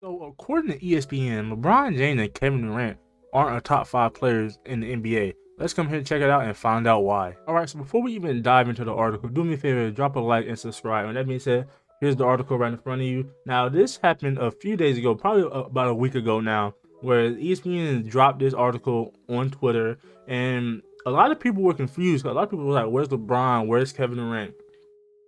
So, according to ESPN, LeBron James and Kevin Durant aren't a top 5 players in the NBA. Let's come here and check it out and find out why. Alright, so before we even dive into the article, do me a favor, drop a like and subscribe. And that being said, here's the article right in front of you. Now, this happened a few days ago, probably about a week ago now, where ESPN dropped this article on Twitter. And a lot of people were confused. A lot of people were like, where's LeBron? Where's Kevin Durant?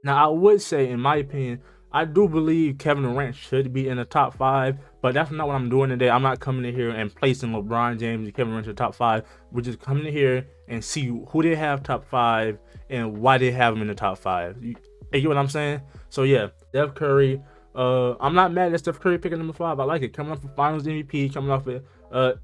Now, I would say, in my opinion, I do believe Kevin Durant should be in the top 5, but that's not what I'm doing today. I'm not coming in here and placing LeBron James and Kevin Durant in the top 5. We're just coming in here and see who they have top 5 and why they have them in the top 5. You get what I'm saying? So yeah, Steph Curry. I'm not mad at Steph Curry picking number 5. I like it. Coming off a Finals MVP, coming off a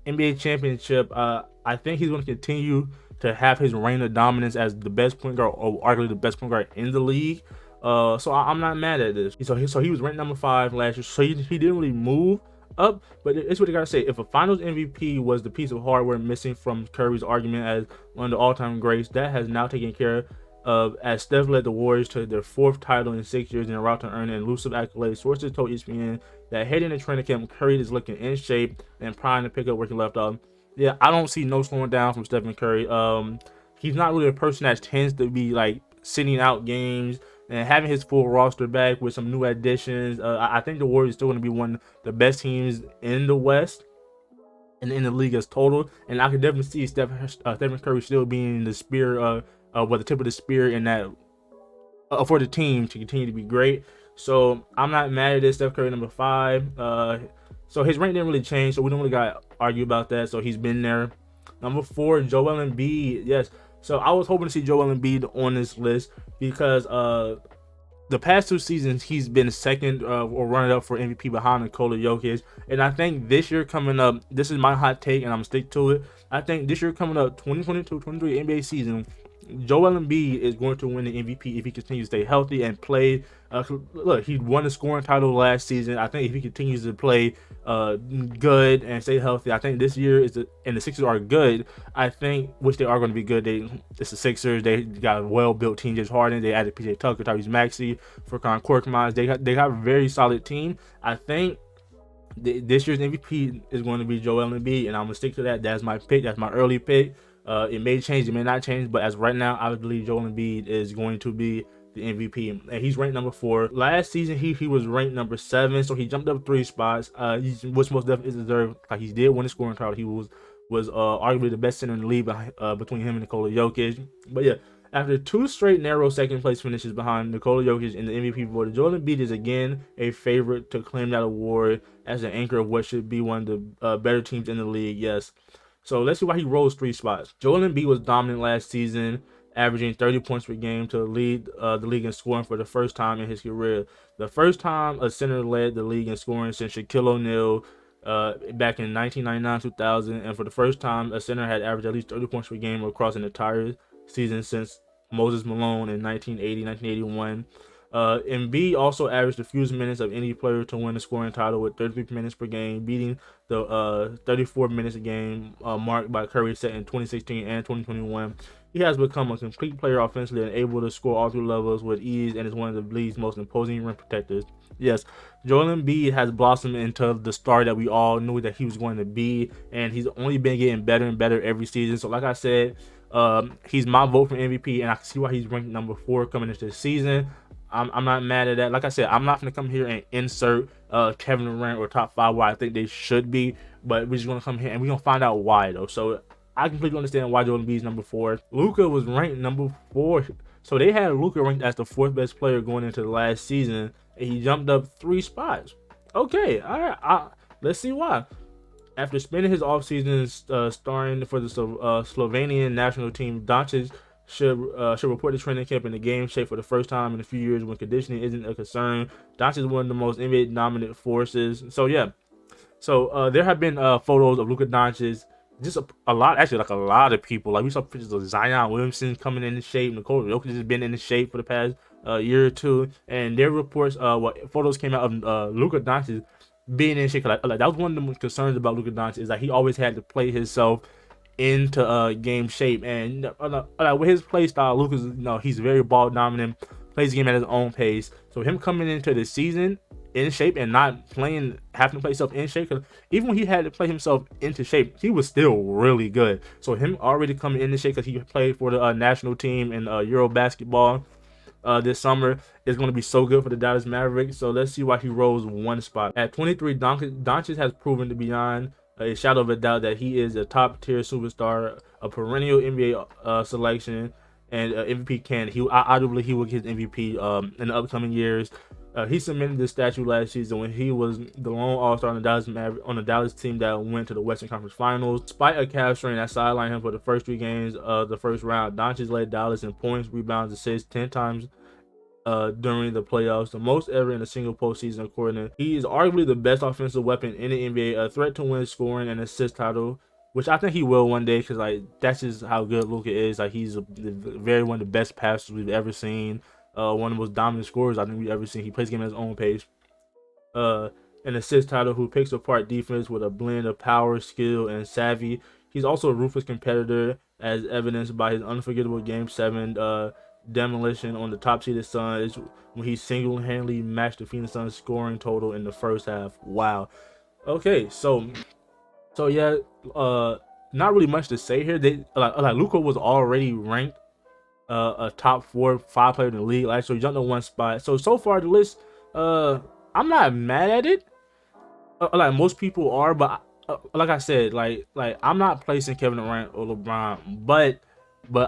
NBA championship. I think he's going to continue to have his reign of dominance as the best point guard, or arguably the best point guard in the league. So I'm not mad at this. So he was ranked number 5 last year. So he didn't really move up, but it's what I gotta say. If a Finals MVP was the piece of hardware missing from Curry's argument as one of the all-time greats, that has now taken care of, as Steph led the Warriors to their 4th title in 6 years in a route to earn an elusive accolade. Sources told ESPN that heading into training camp, Curry is looking in shape and primed to pick up where he left off. Yeah, I don't see no slowing down from Stephen Curry. He's not really a person that tends to be like sitting out games, and having his full roster back with some new additions. I think the Warriors are still going to be one of the best teams in the West and in the league as total. And I could definitely see Stephen Curry still being the spear, the tip of the spear in that for the team to continue to be great. So I'm not mad at this. Steph Curry number 5. So his rank didn't really change, so we don't really got to argue about that. So he's been there. Number 4, Joel Embiid. Yes. So I was hoping to see Joel Embiid on this list because the past 2 seasons he's been second or running up for MVP behind Nikola Jokic. And I think this year coming up, this is my hot take and I'm gonna stick to it. I think this year coming up, 2022-23 NBA season, Joel Embiid is going to win the MVP if he continues to stay healthy and play. Look, he won the scoring title last season. I think if he continues to play good and stay healthy, I think this year and the Sixers are good. I think, which they are going to be good. It's the Sixers. They got a well-built team. James Harden. They added PJ Tucker, Tyrese Maxey, Furkan Korkmaz. They got a very solid team. I think this year's MVP is going to be Joel Embiid, and I'm gonna stick to that. That's my pick. That's my early pick. It may change, it may not change, but as right now, I believe Joel Embiid is going to be the MVP, and he's ranked number 4. Last season, he was ranked number 7, so he jumped up 3 spots, which most definitely is deserved. Like, he did win the scoring title. He was arguably the best center in the league between him and Nikola Jokic. But yeah, after 2 straight narrow second place finishes behind Nikola Jokic in the MVP vote, Joel Embiid is again a favorite to claim that award as an anchor of what should be one of the better teams in the league. Yes. So let's see why he rose 3 spots. Joel Embiid was dominant last season, averaging 30 points per game to lead the league in scoring for the first time in his career. The first time a center led the league in scoring since Shaquille O'Neal back in 1999-2000, and for the first time a center had averaged at least 30 points per game across an entire season since Moses Malone in 1980-1981. Embiid also averaged the fewest minutes of any player to win the scoring title with 33 minutes per game, beating the 34 minutes a game marked by Curry set in 2016 and 2021. He has become a complete player offensively and able to score all 3 levels with ease, and is one of the league's most imposing rim protectors. Yes, Joel Embiid has blossomed into the star that we all knew that he was going to be, and he's only been getting better and better every season. So like I said, he's my vote for MVP, and I can see why he's ranked number 4 coming into the season. I'm not mad at that. Like I said, I'm not going to come here and insert Kevin Durant or top 5 where I think they should be, but we're just going to come here and we're going to find out why, though. So I completely understand why Joel Embiid is number 4. Luka was ranked number 4. So they had Luka ranked as the 4th best player going into the last season, and he jumped up 3 spots. Okay, all right. Let's see why. After spending his offseason starring for the Slovenian national team, Doncic should report to training camp in the game shape for the first time in a few years when conditioning isn't a concern. Doncic is one of the most NBA dominant forces. So yeah, so there have been photos of Luka Doncic. Just a lot, actually, like a lot of people. Like we saw pictures of Zion Williamson coming into shape. Nikola Jokic has been in shape for the past year or 2, and their reports, photos came out of Luka Doncic being in shape. Like that was one of the concerns about Luka Doncic, is that he always had to play himself into game shape, and with his play style, Luka's, he's very ball dominant. plays the game at his own pace. So him coming into the season in shape and not playing, having to play himself in shape, because even when he had to play himself into shape, he was still really good. So him already coming into shape because he played for the national team in Euro basketball this summer is going to be so good for the Dallas Mavericks. So let's see why he rose one spot. At 23, Doncic has proven to beyond a shadow of a doubt that he is a top tier superstar, a perennial NBA selection, and MVP candidate. I do believe he will get his MVP in the upcoming years. He cemented this statue last season when he was the lone All-Star on the Dallas team that went to the Western Conference Finals. Despite a calf strain that sidelined him for the first 3 games of the first round, Doncic led Dallas in points, rebounds, assists 10 times during the playoffs, the most ever in a single postseason according to. He is arguably the best offensive weapon in the NBA, a threat to win scoring and assist title, which I think he will one day, because like that's just how good Luka is. Like he's one of the best passers we've ever seen. One of the most dominant scorers I think we've ever seen. He plays the game at his own pace. An assist title who picks apart defense with a blend of power, skill, and savvy. He's also a ruthless competitor, as evidenced by his unforgettable Game 7 demolition on the top-seeded Suns when he single-handedly matched the Phoenix Suns scoring total in the first half. Wow. Okay, so yeah, not really much to say here. They like Luka was already ranked a top 4-5 player in the league. Like, so he jumped on one spot. So far the list, I'm not mad at it. Like most people are, but like I said, like I'm not placing Kevin Durant or LeBron, but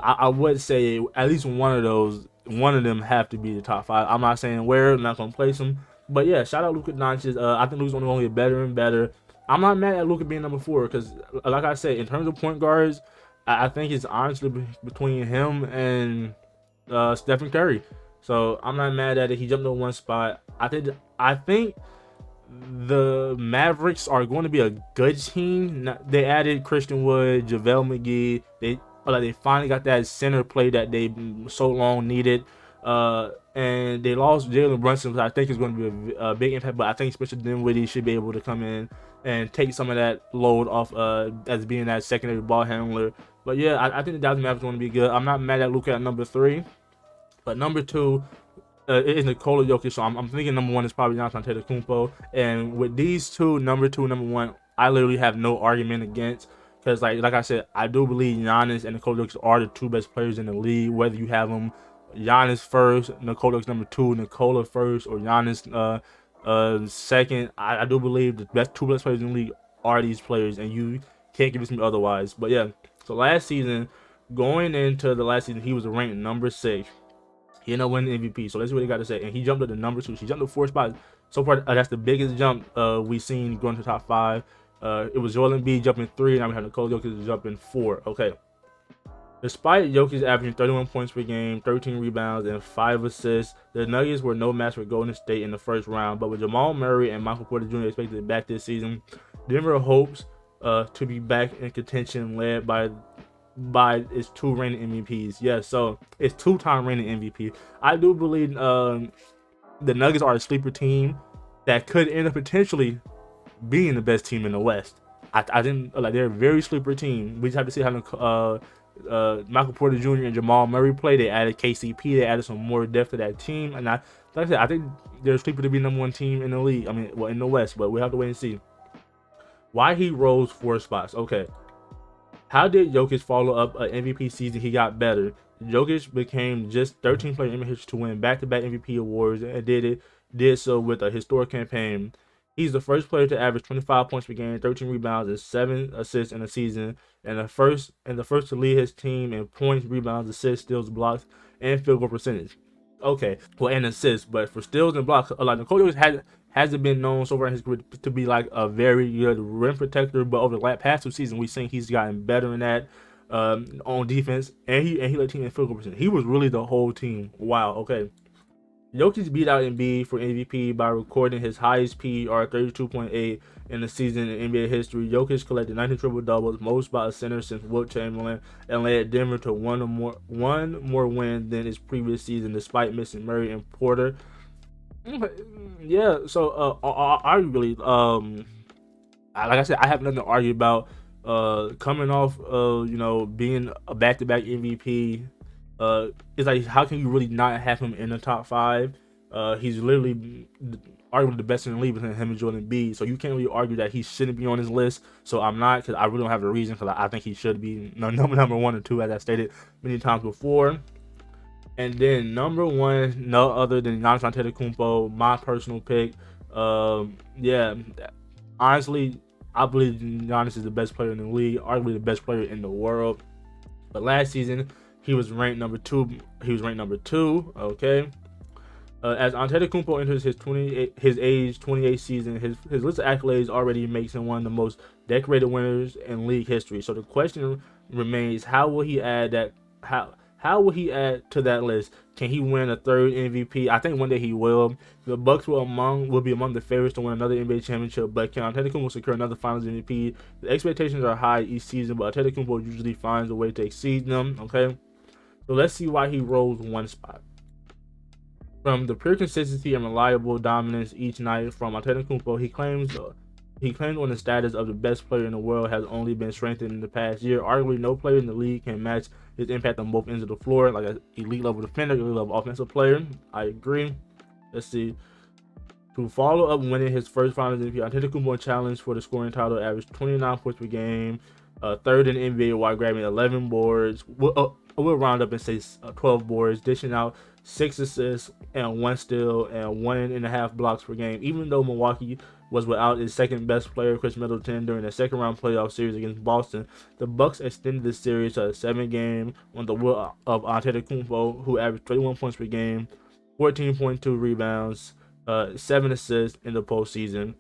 I would say at least one of them have to be the top 5. I'm not saying where, I'm not gonna place them, but yeah, shout out Luka Doncic. I think Luka's only gonna get better and better. I'm not mad at Luka being number 4, because like I said, in terms of point guards, I think it's honestly between him and Stephen Curry. So I'm not mad at it. He jumped on one spot. I think the Mavericks are going to be a good team. They added Christian Wood, JaVale McGee. They finally got that center play that they so long needed. And they lost Jalen Brunson, which I think is going to be a big impact. But I think Spencer Dinwiddie should be able to come in and take some of that load off as being that secondary ball handler. But yeah, I think the Dallas Mavericks are going to be good. I'm not mad at Luka at number 3, but number 2 it is Nikola Jokic. So I'm thinking number 1 is probably Giannis Antetokounmpo. And with these two, number 2, number 1, I literally have no argument against. Because like I said, I do believe Giannis and Nikola Jokic are the 2 best players in the league. Whether you have them Giannis first, Nikola Jokic number 2, Nikola first, or Giannis second, I do believe the 2 best players in the league are these players, and you can't convince me otherwise. But yeah, so going into the last season, he was ranked number 6. He ended up winning MVP. So let's see what he got to say. And he jumped to the number 2. He jumped to 4 spots. So far, that's the biggest jump we've seen going to the top 5. It was Joel Embiid jumping 3, and now we have Nikola Jokic jumping 4. Okay. Despite Jokic averaging 31 points per game, 13 rebounds, and 5 assists, the Nuggets were no match for Golden State in the first round. But with Jamal Murray and Michael Porter Jr. expected back this season, Denver hopes to be back in contention, led by its 2 reigning MVPs. Yeah, so it's 2-time reigning MVP. I do believe the Nuggets are a sleeper team that could end up potentially being the best team in the West. I think they're a very sleeper team. We just have to see how Michael Porter Jr. and Jamal Murray play. They added KCP. They added some more depth to that team, and like I said, I think they're a sleeper to be number 1 team in the league. I mean, well, in the West, but we have to wait and see. Why he rose 4 spots? Okay. How did Jokic follow up an MVP season? He got better. Jokic became just 13th player in NBA history to win back-to-back MVP awards, and did so with a historic campaign. He's the first player to average 25 points per game, 13 rebounds, and 7 assists in a season, and the first to lead his team in points, rebounds, assists, steals, blocks, and field goal percentage. Okay, well, and assists, but for steals and blocks, like Nikola Jokic hasn't been known so far in his career to be like a very good rim protector, but over the past 2 seasons, we've seen he's gotten better in that on defense, and he led team in field goal percentage. He was really the whole team. Wow. Okay. Jokic beat out Embiid for MVP by recording his highest PER, 32.8 in the season in NBA history. Jokic collected 19 triple-doubles, most by a center since Wilt Chamberlain, and led Denver to one more win than his previous season, despite missing Murray and Porter. Yeah, so arguably, like I said, I have nothing to argue about. Coming off, being a back-to-back MVP. It's like, how can you really not have him in the top 5? He's literally arguably the best in the league between him and Jordan B. So you can't really argue that he shouldn't be on his list. So I'm not, because I really don't have a reason, because I think he should be number 1 or 2, as I stated many times before. And then number 1, no other than Giannis Antetokounmpo, my personal pick. Yeah, honestly, I believe Giannis is the best player in the league, arguably the best player in the world. But last season, he was ranked number 2. Okay. As Antetokounmpo enters his age 28 season, his list of accolades already makes him one of the most decorated winners in league history. So the question remains: how will he add that? How will he add to that list? Can he win a 3rd MVP? I think one day he will. The Bucks will be among the favorites to win another NBA championship, but can Antetokounmpo secure another Finals MVP? The expectations are high each season, but Antetokounmpo usually finds a way to exceed them. Okay, so let's see why he rolls 1 spot. From the pure consistency and reliable dominance each night from Antetokounmpo, he claims on the status of the best player in the world has only been strengthened in the past year. Arguably, no player in the league can match his impact on both ends of the floor, like an elite level defender, elite level offensive player. I agree. Let's see. To follow up winning his first Finals MVP, Antetokounmpo challenged for the scoring title, averaged 29 points per game, 3rd in the NBA while grabbing 11 boards. We'll round up and say 12 boards, dishing out 6 assists and 1 steal and 1.5 blocks per game. Even though Milwaukee was without its second best player, Chris Middleton, during the second round playoff series against Boston, the Bucks extended the series to a 7-game on the will of Antetokounmpo, who averaged 31 points per game, 14.2 rebounds, 7 assists in the postseason.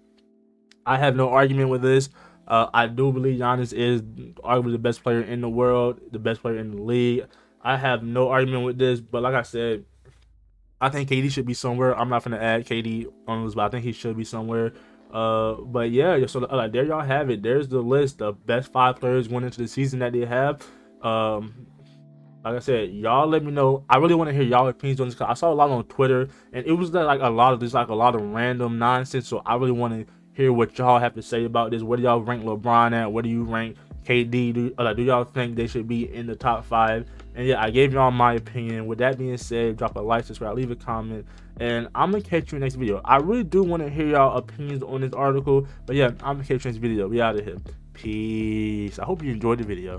I have no argument with this. I do believe Giannis is arguably the best player in the world, the best player in the league. I have no argument with this, but like I said, I think KD should be somewhere. I'm not gonna add KD on this, but I think he should be somewhere. But yeah, so there y'all have it. There's the list of best 5 players going into the season that they have. Like I said, y'all let me know. I really want to hear y'all opinions on this, because I saw a lot on Twitter, and it was like a lot of random nonsense. So I really want to hear what y'all have to say about this. Where do y'all rank LeBron at? Where do you rank KD? Do y'all think they should be in the top 5? And yeah, I gave y'all my opinion. With that being said, drop a like, subscribe, leave a comment, and I'm gonna catch you in the next video. I really do want to hear y'all opinions on this article, but yeah, I'm gonna catch you in this video. We out of here. Peace. I hope you enjoyed the video.